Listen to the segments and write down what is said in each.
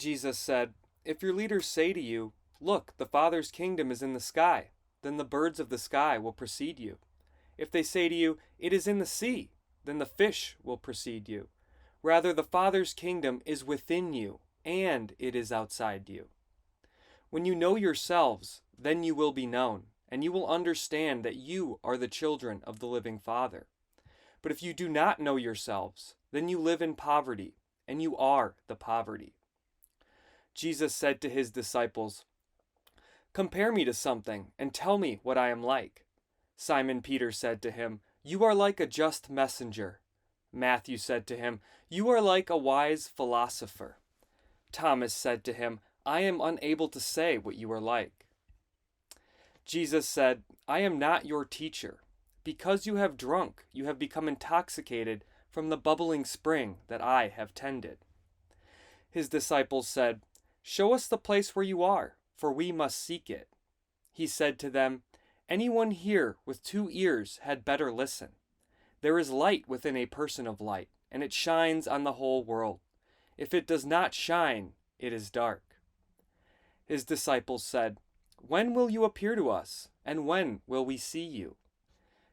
Jesus said, "If your leaders say to you, 'Look, the Father's kingdom is in the sky,' then the birds of the sky will precede you. If they say to you, 'It is in the sea,' then the fish will precede you. Rather, the Father's kingdom is within you, and it is outside you. When you know yourselves, then you will be known, and you will understand that you are the children of the living Father. But if you do not know yourselves, then you live in poverty, and you are the poverty." Jesus said to his disciples, "Compare me to something, and tell me what I am like." Simon Peter said to him, "You are like a just messenger." Matthew said to him, "You are like a wise philosopher." Thomas said to him, "I am unable to say what you are like." Jesus said, "I am not your teacher. Because you have drunk, you have become intoxicated from the bubbling spring that I have tended." His disciples said, "Show us the place where you are, for we must seek it." He said to them, "Anyone here with 2 ears had better listen. There is light within a person of light, and it shines on the whole world. If it does not shine, it is dark." His disciples said, "When will you appear to us, and when will we see you?"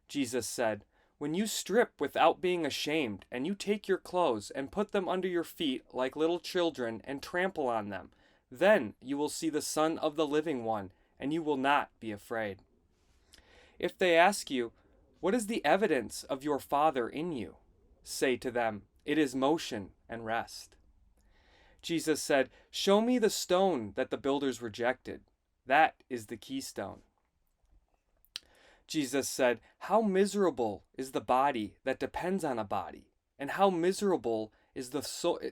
Jesus said, "When you strip without being ashamed, and you take your clothes and put them under your feet like little children and trample on them, then you will see the Son of the Living One, and you will not be afraid. If they ask you, 'What is the evidence of your Father in you?' say to them, 'It is motion and rest.'" Jesus said, "Show me the stone that the builders rejected. That is the keystone." Jesus said, "How miserable is the body that depends on a body, and how miserable is the soul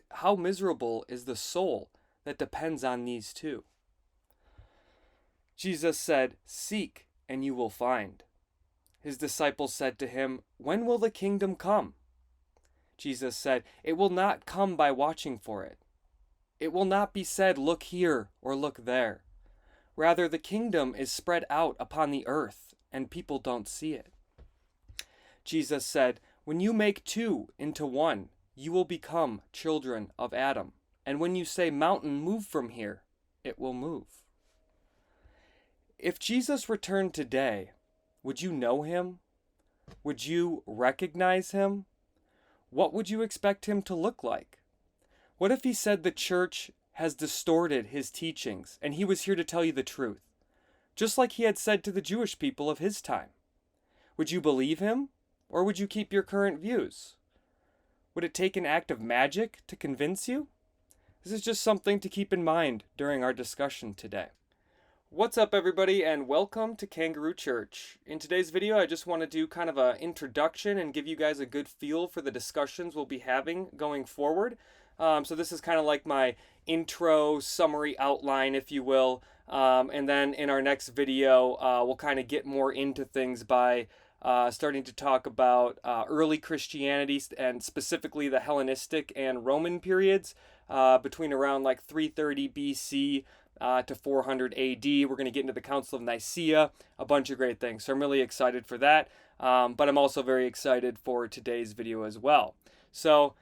that depends on these two." Jesus said, "Seek, and you will find." His disciples said to him, "When will the kingdom come?" Jesus said, "It will not come by watching for it. It will not be said, 'Look here,' or 'Look there.' Rather, the kingdom is spread out upon the earth, and people don't see it." Jesus said, "When you make two into one, you will become children of Adam. And when you say, 'Mountain, move from here,' it will move." If Jesus returned today, would you know him? Would you recognize him? What would you expect him to look like? What if he said the church has distorted his teachings and he was here to tell you the truth, just like he had said to the Jewish people of his time? Would you believe him, or would you keep your current views? Would it take an act of magic to convince you? This is just something to keep in mind during our discussion today. What's up, everybody, and welcome to Kangaroo Church. In today's video, I just want to do kind of an introduction and give you guys a good feel for the discussions we'll be having going forward. So this is kind of like my intro summary outline, if you will. And then in our next video, we'll kind of get more into things by starting to talk about early Christianity and specifically the Hellenistic and Roman periods between around like 330 BC to 400 AD. We're going to get into the Council of Nicaea, a bunch of great things. So I'm really excited for that. But I'm also very excited for today's video as well. So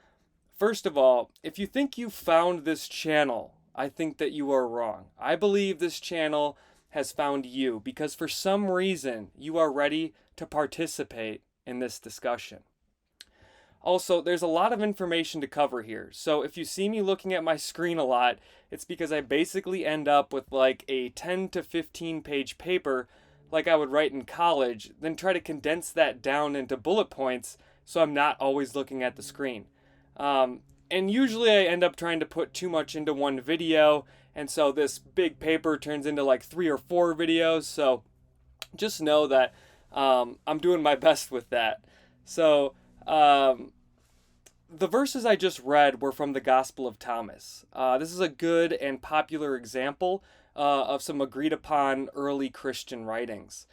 first of all, if you think you found this channel, I think that you are wrong. I believe this channel has found you because for some reason you are ready to participate in this discussion. Also, there's a lot of information to cover here. So if you see me looking at my screen a lot, it's because I basically end up with like a 10 to 15 page paper like I would write in college, then try to condense that down into bullet points so I'm not always looking at the screen. And usually I end up trying to put too much into one video, and so this big paper turns into like 3 or 4 videos, so just know that I'm doing my best with that. So the verses I just read were from the Gospel of Thomas. This is a good and popular example of some agreed upon early Christian writings.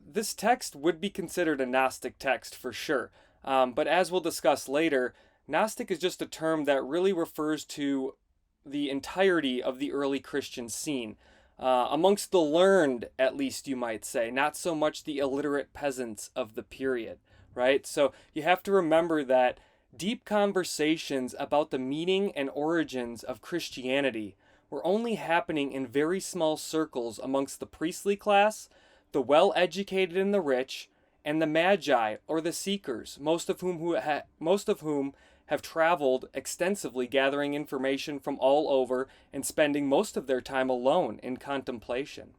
This text would be considered a Gnostic text for sure, but as we'll discuss later, Gnostic is just a term that really refers to the entirety of the early Christian scene, amongst the learned, at least you might say, not so much the illiterate peasants of the period, right? So you have to remember that Deep conversations about the meaning and origins of Christianity were only happening in very small circles amongst the priestly class, the well-educated and the rich, and the magi or the seekers, most of whom have traveled extensively gathering information from all over and spending most of their time alone in contemplation.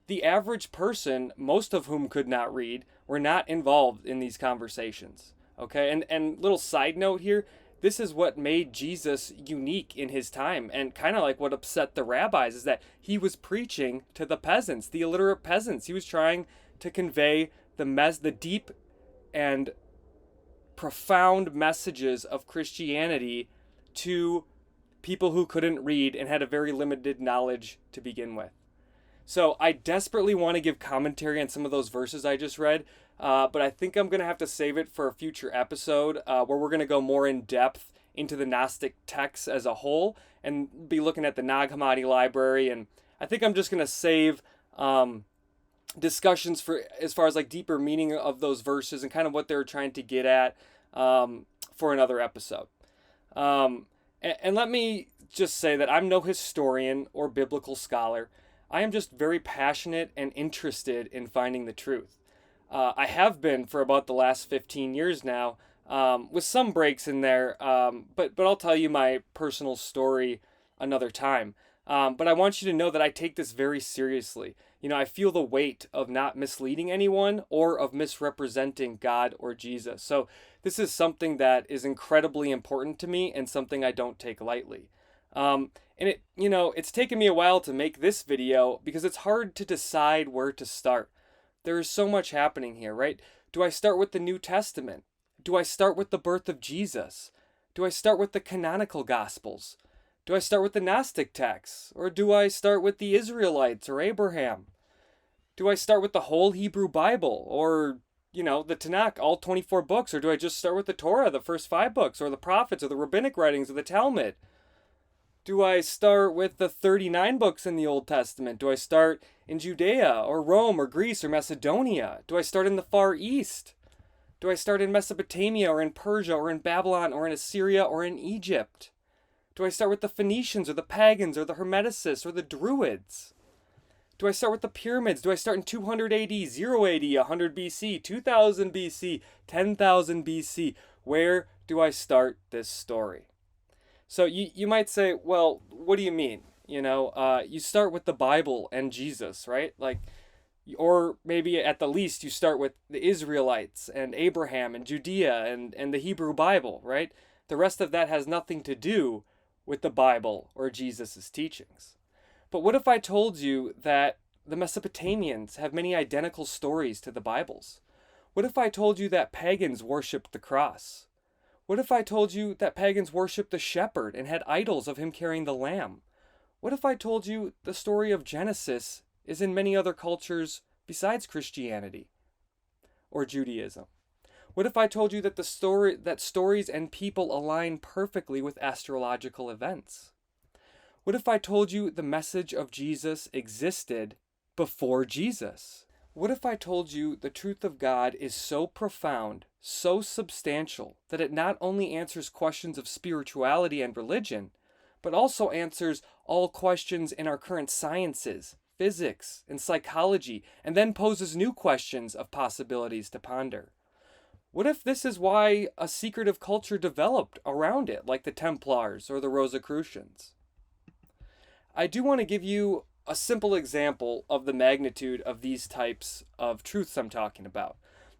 The average person, most of whom could not read, were not involved in these conversations. Okay, and little side note here, this is what made Jesus unique in his time, and kind of like what upset the rabbis is that he was preaching to the peasants, the illiterate peasants. He was trying to convey the deep and profound messages of Christianity to people who couldn't read and had a very limited knowledge to begin with. So I desperately want to give commentary on some of those verses I just read, but I think I'm going to have to save it for a future episode where we're going to go more in depth into the Gnostic texts as a whole and be looking at the Nag Hammadi library. And I think I'm just going to save discussions for as far as like deeper meaning of those verses and kind of what they're trying to get at for another episode. And let me just say that I'm no historian or biblical scholar. I am just very passionate and interested in finding the truth. I have been for about the last 15 years now, with some breaks in there, but I'll tell you my personal story another time. But I want you to know that I take this very seriously. You know, I feel the weight of not misleading anyone or of misrepresenting God or Jesus. So this is something that is incredibly important to me and something I don't take lightly. And it's taken me a while to make this video because it's hard to decide where to start. There is so much happening here, right? Do I start with the New Testament? Do I start with the birth of Jesus? Do I start with the canonical Gospels? Do I start with the Gnostic texts? Or do I start with the Israelites or Abraham? Do I start with the whole Hebrew Bible or, the Tanakh, all 24 books? Or do I just start with the Torah, the first 5 books, or the prophets, or the rabbinic writings, or the Talmud? Do I start with the 39 books in the Old Testament? Do I start in Judea or Rome or Greece or Macedonia? Do I start in the Far East? Do I start in Mesopotamia or in Persia or in Babylon or in Assyria or in Egypt? Do I start with the Phoenicians or the pagans or the Hermeticists or the Druids? Do I start with the pyramids? Do I start in 200 AD, 0 AD, 100 BC, 2000 BC, 10,000 BC? Where do I start this story? So you might say, well, what do you mean? You start with the Bible and Jesus, right? Or maybe at the least you start with the Israelites and Abraham and Judea and the Hebrew Bible, right? The rest of that has nothing to do with the Bible or Jesus' teachings. But what if I told you that the Mesopotamians have many identical stories to the Bibles? What if I told you that pagans worshipped the cross? What if I told you that pagans worshipped the shepherd and had idols of him carrying the lamb? What if I told you the story of Genesis is in many other cultures besides Christianity or Judaism? What if I told you that stories and people align perfectly with astrological events? What if I told you the message of Jesus existed before Jesus? What if I told you the truth of God is so profound, so substantial, that it not only answers questions of spirituality and religion, but also answers all questions in our current sciences, physics, and psychology, and then poses new questions of possibilities to ponder? What if this is why a secretive culture developed around it, like the Templars or the Rosicrucians? I do want to give you a simple example of the magnitude of these types of truths I'm talking about.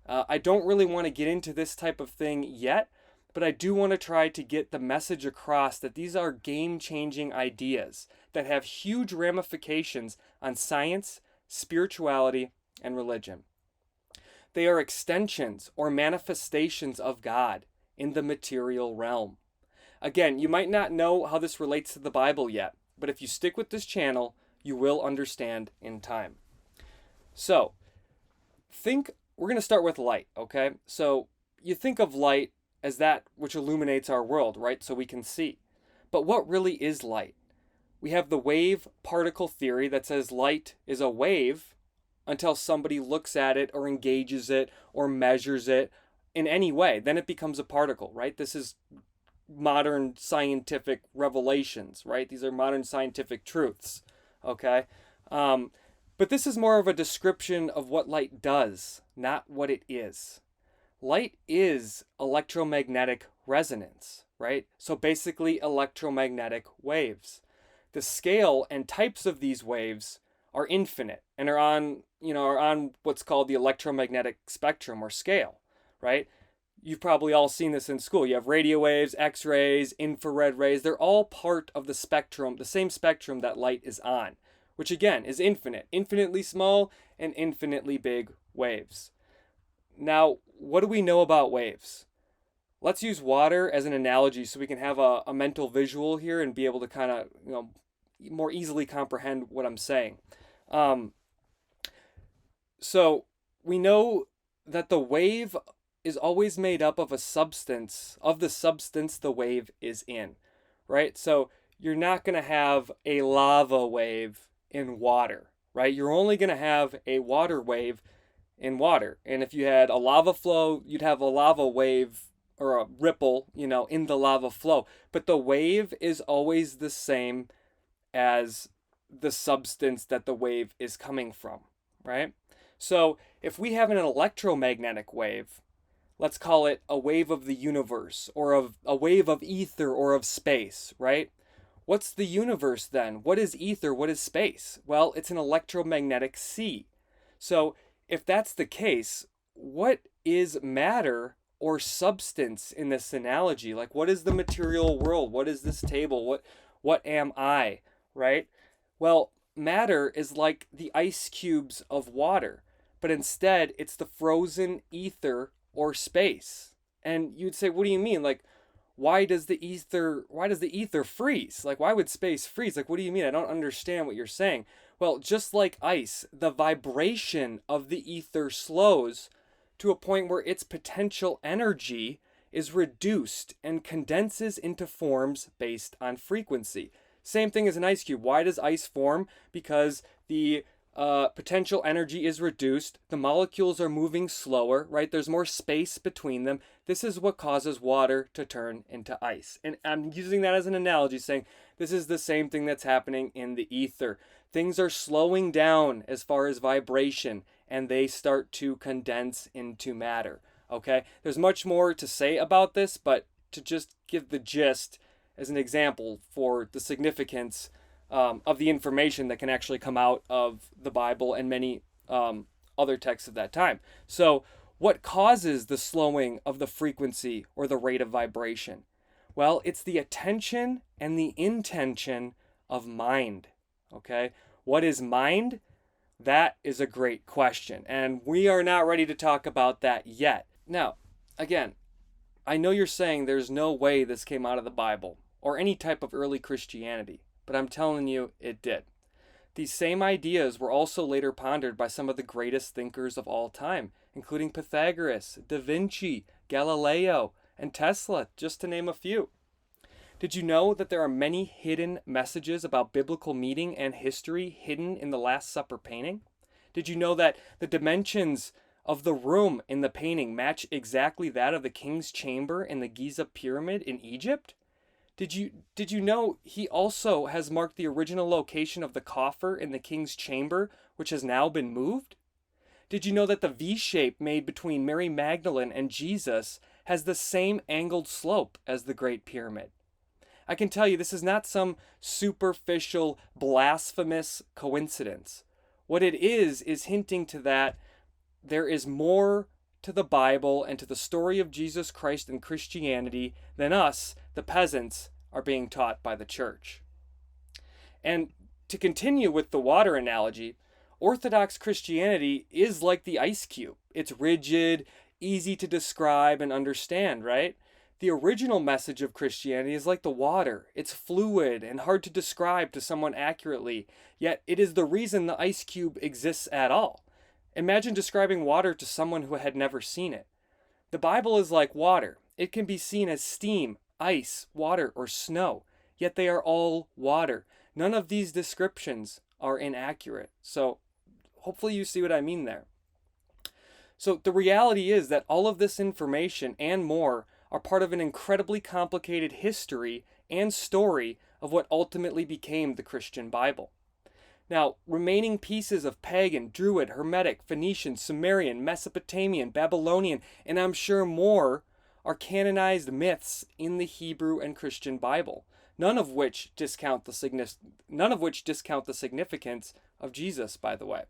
I don't really want to get into this type of thing yet, but I do want to try to get the message across that these are game-changing ideas that have huge ramifications on science, spirituality, and religion. They are extensions or manifestations of God in the material realm. Again, you might not know how this relates to the Bible yet, but if you stick with this channel, you will understand in time. So, we're going to start with light, okay? So, you think of light as that which illuminates our world, right? So we can see. But what really is light? We have the wave-particle theory that says light is a wave until somebody looks at it or engages it or measures it in any way, then it becomes a particle, right? This is modern scientific revelations, right? These are modern scientific truths, okay? But this is more of a description of what light does, not what it is. Light is electromagnetic resonance, right? So basically electromagnetic waves. The scale and types of these waves are infinite and are on what's called the electromagnetic spectrum or scale, right? You've probably all seen this in school. You have radio waves, X-rays, infrared rays. They're all part of the spectrum, the same spectrum that light is on, which again is infinite, infinitely small and infinitely big waves. Now, what do we know about waves? Let's use water as an analogy so we can have a mental visual here and be able to kind of, more easily comprehend what I'm saying. So we know that the wave is always made up of the substance the wave is in, right? So you're not going to have a lava wave in water, right? You're only going to have a water wave in water. And if you had a lava flow, you'd have a lava wave or a ripple, in the lava flow. But the wave is always the same as the substance that the wave is coming from, right? So if we have an electromagnetic wave, let's call it a wave of the universe or of a wave of ether or of space, right? What's the universe then? What is ether? What is space? Well, it's an electromagnetic sea. So if that's the case, what is matter or substance in this analogy? Like, what is the material world? What is this table? What am I, right? Well, matter is like the ice cubes of water, but instead it's the frozen ether or space. And you'd say, what do you mean? Like, why does the ether freeze? Like, why would space freeze? Like, what do you mean? I don't understand what you're saying. Well, just like ice, the vibration of the ether slows to a point where its potential energy is reduced and condenses into forms based on frequency. Same thing as an ice cube. Why does ice form? Because the potential energy is reduced. The molecules are moving slower, right? There's more space between them. This is what causes water to turn into ice. And I'm using that as an analogy, saying this is the same thing that's happening in the ether. Things are slowing down as far as vibration, and they start to condense into matter. Okay? There's much more to say about this, but to just give the gist as an example for the significance of the information that can actually come out of the Bible and many other texts of that time. So, what causes the slowing of the frequency or the rate of vibration? Well, it's the attention and the intention of mind. Okay? What is mind? That is a great question, and we are not ready to talk about that yet. Now, again, I know you're saying there's no way this came out of the Bible or any type of early Christianity, but I'm telling you it did. These same ideas were also later pondered by some of the greatest thinkers of all time, including Pythagoras, Da Vinci, Galileo, and Tesla, just to name a few. Did you know that there are many hidden messages about biblical meaning and history hidden in the Last Supper painting? Did you know that the dimensions of the room in the painting match exactly that of the king's chamber in the Giza pyramid in Egypt? Did you know he also has marked the original location of the coffer in the king's chamber, which has now been moved? Did you know that the V shape made between Mary Magdalene and Jesus has the same angled slope as the Great Pyramid? I can tell you this is not some superficial, blasphemous coincidence. What it is hinting to that there is more to the Bible and to the story of Jesus Christ and Christianity than us, the peasants, are being taught by the church. And to continue with the water analogy, Orthodox Christianity is like the ice cube. It's rigid, easy to describe and understand, right? The original message of Christianity is like the water. It's fluid and hard to describe to someone accurately, yet it is the reason the ice cube exists at all. Imagine describing water to someone who had never seen it. The Bible is like water. It can be seen as steam, ice, water, or snow, yet they are all water. None of these descriptions are inaccurate. So hopefully you see what I mean there. So the reality is that all of this information and more are part of an incredibly complicated history and story of what ultimately became the Christian Bible. Now, remaining pieces of pagan, Druid, Hermetic, Phoenician, Sumerian, Mesopotamian, Babylonian, and I'm sure more are canonized myths in the Hebrew and Christian Bible, none of which discount the significance of Jesus, by the way.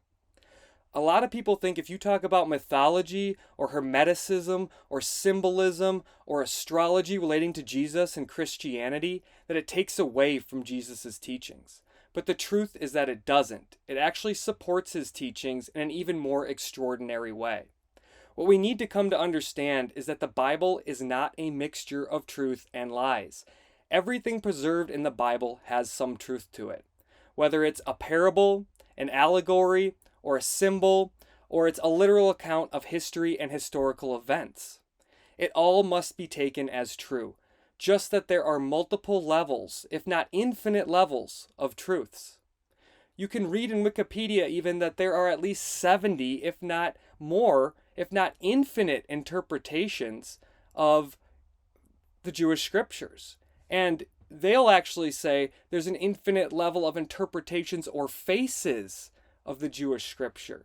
A lot of people think if you talk about mythology or Hermeticism or symbolism or astrology relating to Jesus and Christianity, that it takes away from Jesus' teachings. But the truth is that it doesn't. It actually supports his teachings in an even more extraordinary way. What we need to come to understand is that the Bible is not a mixture of truth and lies. Everything preserved in the Bible has some truth to it. Whether it's a parable, an allegory, or a symbol, or it's a literal account of history and historical events. It all must be taken as true, just that there are multiple levels, if not infinite levels, of truths. You can read in Wikipedia even that there are at least 70, if not more, if not infinite interpretations of the Jewish scriptures. And they'll actually say there's an infinite level of interpretations or faces of the Jewish scripture.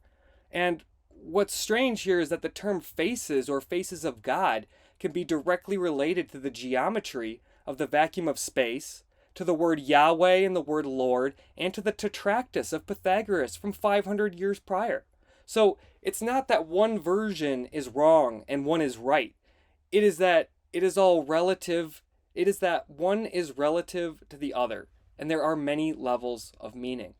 And what's strange here is that the term faces or faces of God can be directly related to the geometry of the vacuum of space, to the word Yahweh and the word Lord, and to the Tetractys of Pythagoras from 500 years prior. So it's not that one version is wrong and one is right. It is that it is all relative. It is that one is relative to the other, and there are many levels of meaning.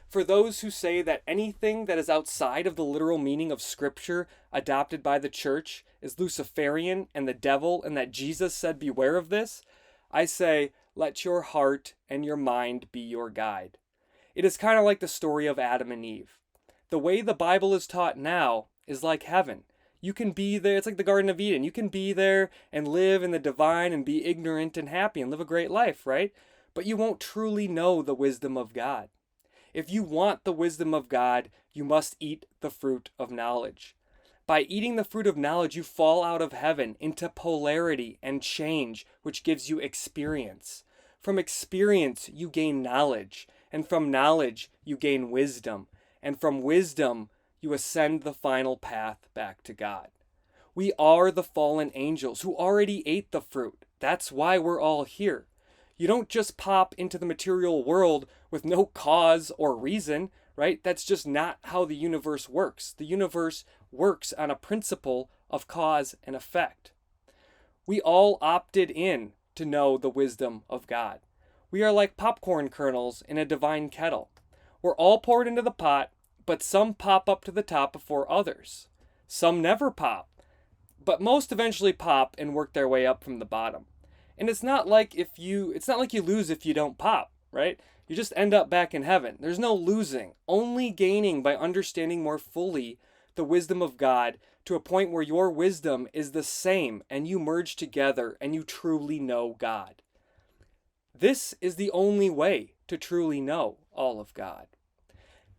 For those who say that anything that is outside of the literal meaning of Scripture adopted by the church is Luciferian and the devil, and that Jesus said, "Beware of this," I say, let your heart and your mind be your guide. It is kind of like the story of Adam and Eve. The way the Bible is taught now is like heaven. You can be there, it's like the Garden of Eden. You can be there and live in the divine and be ignorant and happy and live a great life, right? But you won't truly know the wisdom of God. If you want the wisdom of God, you must eat the fruit of knowledge. By eating the fruit of knowledge, you fall out of heaven into polarity and change, which gives you experience. From experience, you gain knowledge. And from knowledge, you gain wisdom. And from wisdom, you ascend the final path back to God. We are the fallen angels who already ate the fruit. That's why we're all here. You don't just pop into the material world with no cause or reason, right? That's just not how the universe works. The universe works on a principle of cause and effect. We all opted in to know the wisdom of God. We are like popcorn kernels in a divine kettle. We're all poured into the pot, but some pop up to the top before others. Some never pop, but most eventually pop and work their way up from the bottom. And it's not like you lose if you don't pop, right? You just end up back in heaven. There's no losing, only gaining by understanding more fully the wisdom of God to a point where your wisdom is the same and you merge together and you truly know God. This is the only way to truly know all of God.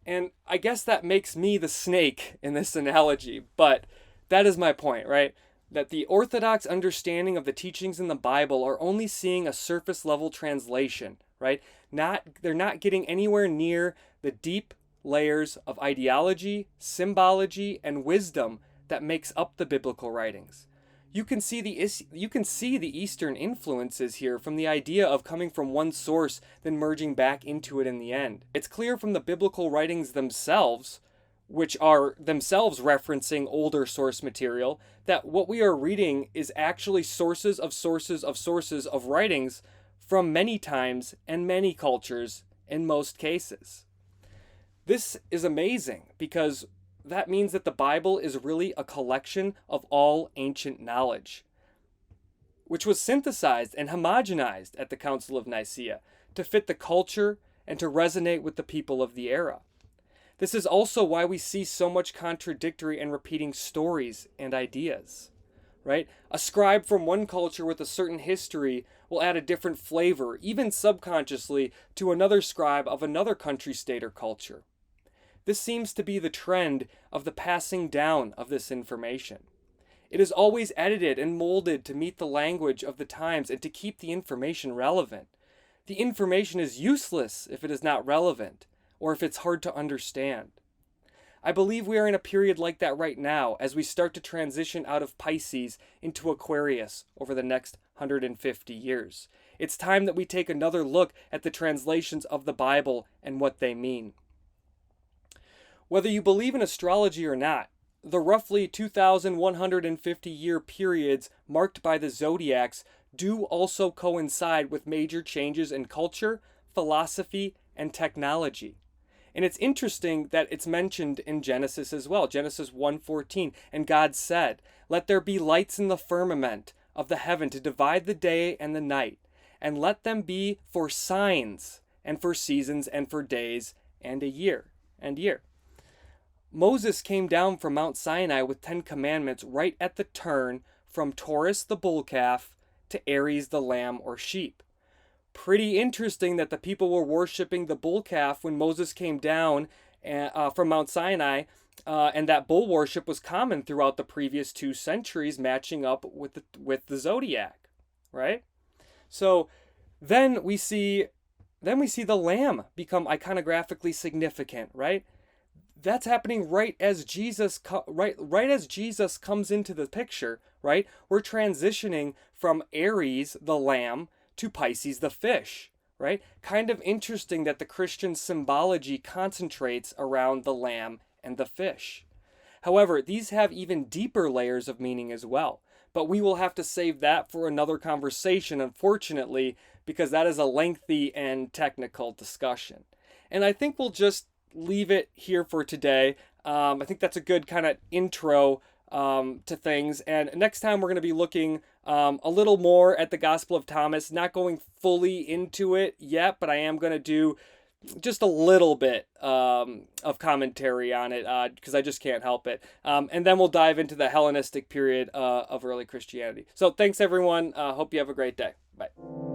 And I guess that makes me the snake in this analogy, but that is my point, right? That the orthodox understanding of the teachings in the Bible are only seeing a surface level translation, right? They're not getting anywhere near the deep layers of ideology, symbology, and wisdom that makes up the biblical writings. You can see the Eastern influences here from the idea of coming from one source, then merging back into it in the end. It's clear from the biblical writings themselves, which are themselves referencing older source material, that what we are reading is actually sources of writings from many times and many cultures in most cases. This is amazing because that means that the Bible is really a collection of all ancient knowledge, which was synthesized and homogenized at the Council of Nicaea to fit the culture and to resonate with the people of the era. This is also why we see so much contradictory and repeating stories and ideas, right? A scribe from one culture with a certain history will add a different flavor, even subconsciously, to another scribe of another country, state, or culture. This seems to be the trend of the passing down of this information. It is always edited and molded to meet the language of the times and to keep the information relevant. The information is useless if it is not relevant, or if it's hard to understand. I believe we are in a period like that right now as we start to transition out of Pisces into Aquarius over the next 150 years. It's time that we take another look at the translations of the Bible and what they mean. Whether you believe in astrology or not, the roughly 2,150-year periods marked by the zodiacs do also coincide with major changes in culture, philosophy, and technology. And it's interesting that it's mentioned in Genesis as well, Genesis 1:14, and God said, "Let there be lights in the firmament of the heaven to divide the day and the night, and let them be for signs, and for seasons, and for days, and a year." Moses came down from Mount Sinai with 10 commandments right at the turn from Taurus the bull calf to Aries the lamb or sheep. Pretty interesting that the people were worshiping the bull calf when Moses came down from Mount Sinai, and that bull worship was common throughout the previous 2 centuries, matching up with the zodiac, right? So then we see the lamb become iconographically significant, right? That's happening right as Jesus as Jesus comes into the picture, right? We're transitioning from Aries the lamb to Pisces the fish, right? Kind of interesting that the Christian symbology concentrates around the lamb and the fish. However, these have even deeper layers of meaning as well. But we will have to save that for another conversation, unfortunately, because that is a lengthy and technical discussion. And I think we'll just leave it here for today. I think that's a good kind of intro to things. And next time we're going to be looking a little more at the Gospel of Thomas, not going fully into it yet, but I am going to do just a little bit of commentary on it because I just can't help it. And then we'll dive into the Hellenistic period of early Christianity. So thanks, everyone. Hope you have a great day. Bye.